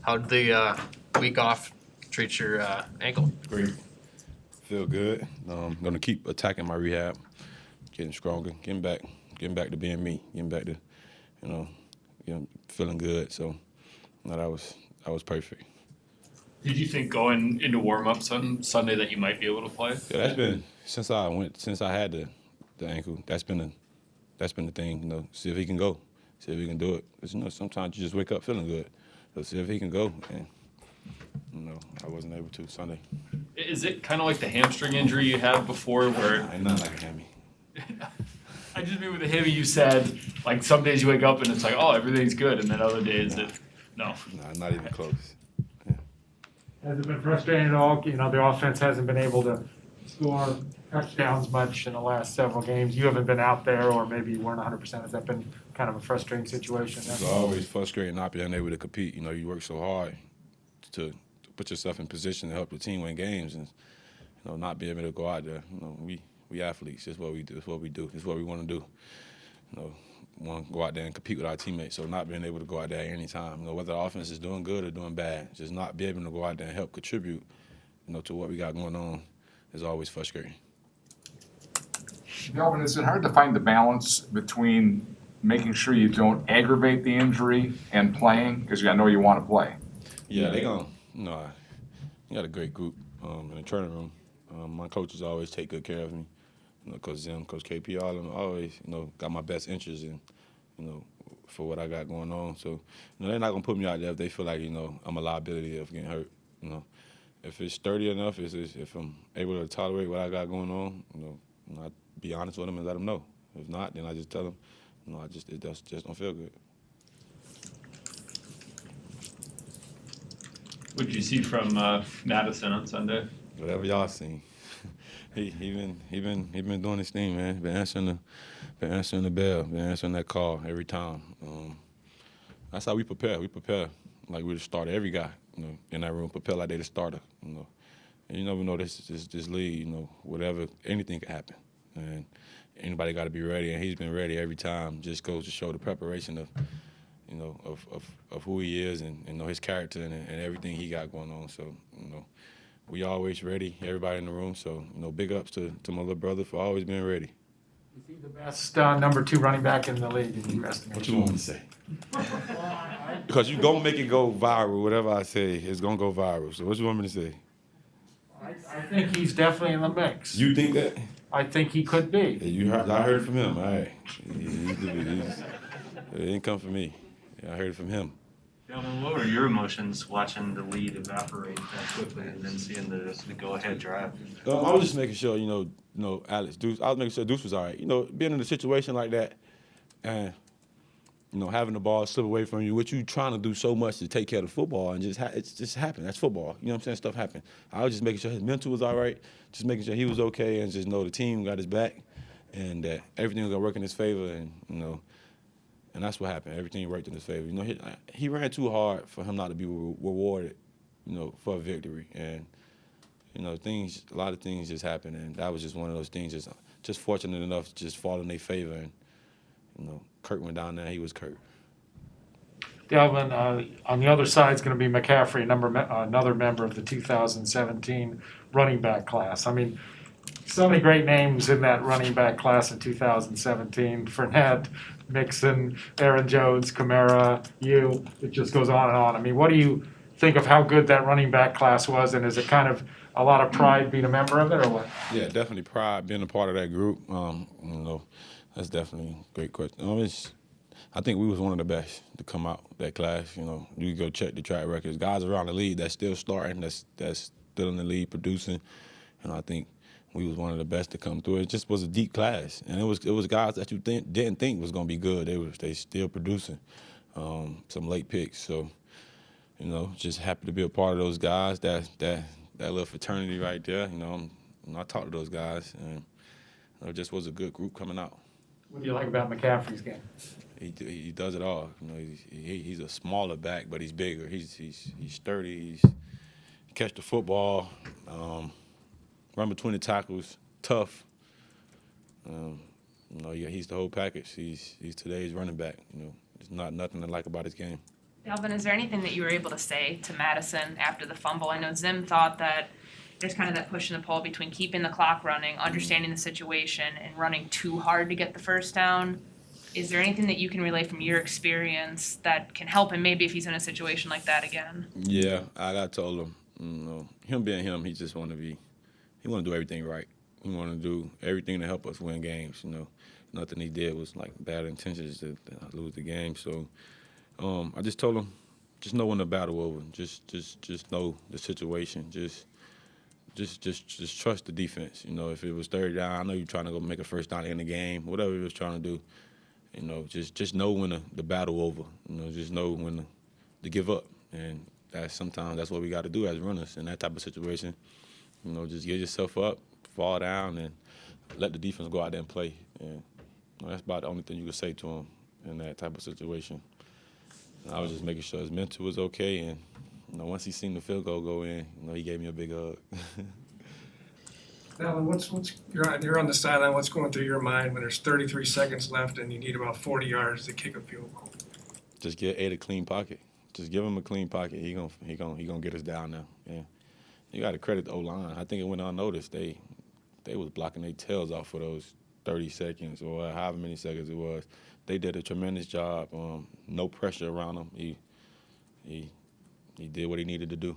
How'd the week off treat your ankle? Great. Feel good. Gonna keep attacking my rehab, getting stronger, getting back to being me, getting back to, feeling good. So, that was perfect. Did you think going into warm-ups on Sunday that you might be able to play? Yeah, that's been since I had the ankle. That's been the thing. See if he can go, see if he can do it. 'Cause, sometimes you just wake up feeling good. So see if he can go, and I wasn't able to Sunday. Is it kind of like the hamstring injury you had before where Ain't nothing like a hammy. I just mean with the hammy you said, like some days you wake up and it's like, oh, everything's good, and then other days no. Nah, not even close. Has it been frustrating at all? The offense hasn't been able to score touchdowns much in the last several games. You haven't been out there, or maybe you weren't 100%. Has that been kind of a frustrating situation? It's always frustrating not being able to compete. You work so hard to put yourself in position to help the team win games, and not being able to go out there. We athletes. It's what we do. It's what we do. It's what we want to do. Want to go out there and compete with our teammates. So not being able to go out there any time, whether the offense is doing good or doing bad, just not being able to go out there and help contribute, to what we got going on, is always frustrating. Dalvin, is it hard to find the balance between making sure you don't aggravate the injury and playing? Because I know you want to play. Yeah, they gonna. You got a great group in the training room. My coaches always take good care of me. Coach Zim, Coach KP, all of them always, got my best interests in, for what I got going on. So, they're not gonna put me out there if they feel like, I'm a liability of getting hurt. If it's sturdy enough, if I'm able to tolerate what I got going on, I be honest with them and let them know. If not, then I just tell them, it just don't feel good. What did you see from Mattison on Sunday? Whatever y'all seen. He been doing his thing, man. Been answering the bell, been answering that call every time. That's how we prepare. We prepare like we're the starter. Every guy, in that room prepare like they the starter. And you never know this league. Whatever, anything can happen, and anybody got to be ready. And he's been ready every time. Just goes to show the preparation of, of who he is and his character and everything he got going on. So we always ready, everybody in the room. So, big ups to my little brother for always being ready. Is he the best number 2 running back in the league in your estimation? What you want me to say? Because you gonna make it go viral. Whatever I say, it's gonna go viral. So what you want me to say? I think he's definitely in the mix. You think that? I think he could be. Yeah, I heard it from him. All right. It didn't come from me. Yeah, I heard it from him. Dalvin, what were your emotions watching the lead evaporate that quickly and then seeing the go-ahead drive? I was just making sure, Alex, Deuce. I was making sure Deuce was all right. Being in a situation like that, and having the ball slip away from you, what you trying to do so much to take care of the football, and it's just happened. That's football. You know what I'm saying? Stuff happened. I was just making sure his mental was all right, just making sure he was okay, and just know the team got his back, and that everything was gonna work in his favor, and and that's what happened. Everything worked in his favor. He ran too hard for him not to be rewarded, for a victory. And, a lot of things just happened, and that was just one of those things. Just fortunate enough to just fall in their favor. And, Kurt went down there. He was Kurt. Dalvin, on the other side is going to be McCaffrey, another member of the 2017 running back class. I mean, so many great names in that running back class in 2017. Fournette, Mixon, Aaron Jones, Kamara, you. It just goes on and on. I mean, what do you think of how good that running back class was, and is it kind of a lot of pride being a member of it, or what? Yeah, definitely pride being a part of that group. That's definitely a great question. I think we was one of the best to come out that class. You go check the track records. Guys around the league that's still starting, that's still in the league producing, and I think we was one of the best to come through. It just was a deep class, and it was guys that you didn't think was gonna be good. They still producing some late picks. So just happy to be a part of those guys. That little fraternity right there. I talked to those guys, and it just was a good group coming out. What do you like about McCaffrey's game? He does it all. He's a smaller back, but he's bigger. He's sturdy. He catch the football. Run between the tackles, tough. He's the whole package. He's today's running back. There's nothing to like about his game. Dalvin, is there anything that you were able to say to Mattison after the fumble? I know Zim thought that there's kind of that push and the pull between keeping the clock running, understanding the situation, and running too hard to get the first down. Is there anything that you can relay from your experience that can help him maybe if he's in a situation like that again? Yeah, I told him, him being him, he just want to do everything right. He want to do everything to help us win games. Nothing he did was like bad intentions to lose the game. So I just told him, just know when the battle over. Just know the situation. Just trust the defense. If it was third down, I know you're trying to go make a first down in the game. Whatever he was trying to do, just know when the battle over. Just know when to give up. And sometimes that's what we got to do as runners in that type of situation. Just get yourself up, fall down, and let the defense go out there and play. And that's about the only thing you could say to him in that type of situation. And I was just making sure his mental was okay, and once he seen the field goal go in, he gave me a big hug. Alan, you're on the sideline. What's going through your mind when there's 33 seconds left and you need about 40 yards to kick a field goal? Just get Ed a clean pocket. Just give him a clean pocket. He gonna get us down now. Yeah. You got to credit the O-line. I think it went unnoticed. They was blocking their tails off for those 30 seconds or however many seconds it was. They did a tremendous job. No pressure around him. He did what he needed to do.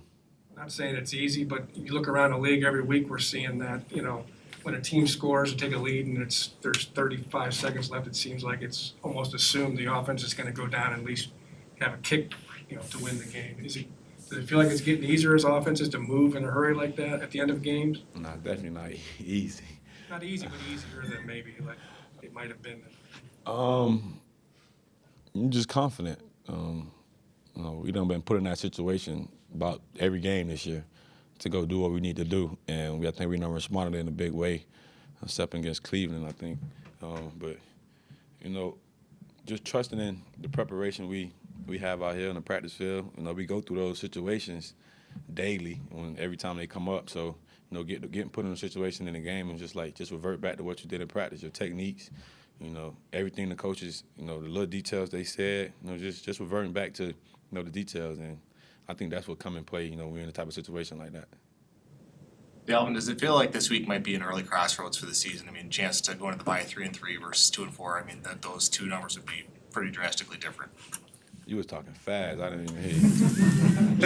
Not saying it's easy, but you look around the league every week, we're seeing that, when a team scores and take a lead and there's 35 seconds left, it seems like it's almost assumed the offense is going to go down and at least have a kick, to win the game. Does it feel like it's getting easier as offenses to move in a hurry like that at the end of games? No, definitely not easy. Not easy, but easier than maybe like it might have been. I'm just confident. We done been put in that situation about every game this year to go do what we need to do, and I think we done responded in a big way, except against Cleveland, I think. But just trusting in the preparation we have out here in the practice field. We go through those situations daily every time they come up. So getting put in a situation in the game and just revert back to what you did in practice, your techniques, everything the coaches, the little details they said, just reverting back to the details. And I think that's what come in play. We're in a type of situation like that. Dalvin, does it feel like this week might be an early crossroads for the season? I mean, chance to go into the bye 3-3 versus 2-4. I mean, those two numbers would be pretty drastically different. You was talking fast. I didn't even hear you.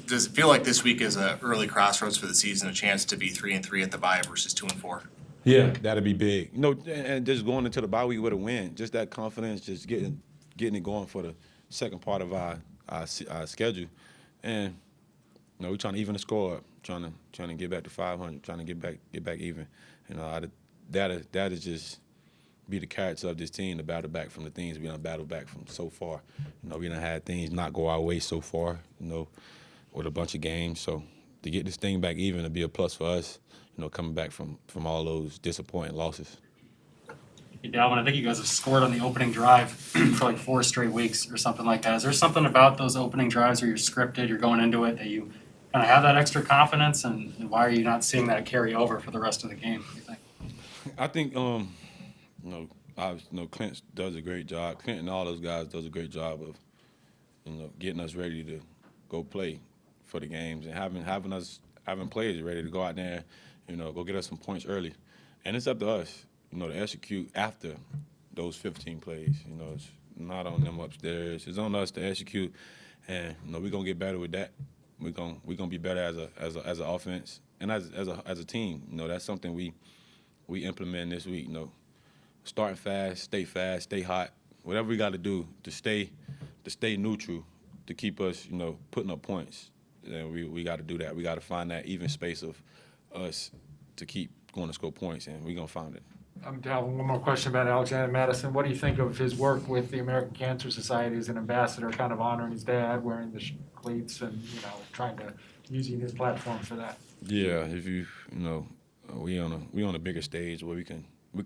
Does it feel like this week is an early crossroads for the season, a chance to be 3-3 at the bye versus 2-4? Yeah, that'd be big. And just going into the bye week with a win, just that confidence, just getting it going for the second part of our schedule, and we're trying to even the score up, trying to get back to 500, trying to get back even. That is just be the character of this team to battle back from the things we done battled back from so far. We done had things not go our way so far, with a bunch of games. So to get this thing back even to be a plus for us, coming back from all those disappointing losses. Hey, Dalvin, I think you guys have scored on the opening drive for like 4 straight weeks or something like that. Is there something about those opening drives where you're scripted, you're going into it, that you kind of have that extra confidence, and why are you not seeing that carry over for the rest of the game, do you think? I think, Clint does a great job. Clint and all those guys does a great job of, getting us ready to go play for the games and having players ready to go out there, go get us some points early. And it's up to us, to execute after those 15 plays. It's not on them upstairs. It's on us to execute, and we're gonna get better with that. We're gonna be better as an offense and as a team. That's something we implement this week. Start fast, stay hot. Whatever we got to do to stay neutral, to keep us, putting up points. And we got to do that. We got to find that even space of us to keep going to score points, and we're gonna find it. Dalvin, one more question about Alexander Mattison. What do you think of his work with the American Cancer Society as an ambassador, kind of honoring his dad, wearing the cleats, and trying to using his platform for that? Yeah, if we on a bigger stage where we can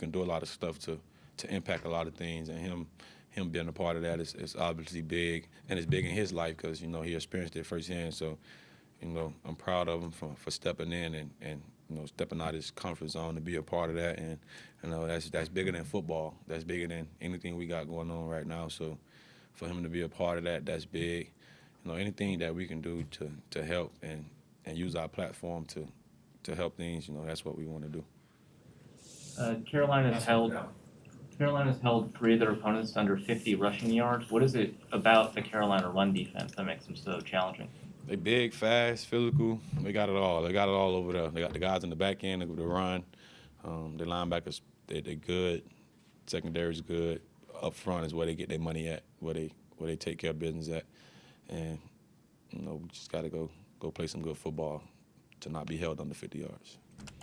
do a lot of stuff to impact a lot of things, and him being a part of that is obviously big, and it's big in his life because he experienced it firsthand. So I'm proud of him for stepping in and stepping out his comfort zone to be a part of that, and that's bigger than football. That's bigger than anything we got going on right now. So for him to be a part of that, that's big. anything that we can do to help and use our platform to help things, that's what we want to do. Carolina's held 3 of their opponents to under 50 rushing yards. What is it about the Carolina run defense that makes them so challenging? They big, fast, physical. They got it all. They got it all over there. They got the guys in the back end that can run. The linebackers, they good. Secondary's good. Up front is where they get their money at, where they take care of business at. And we just got to go play some good football to not be held under 50 yards.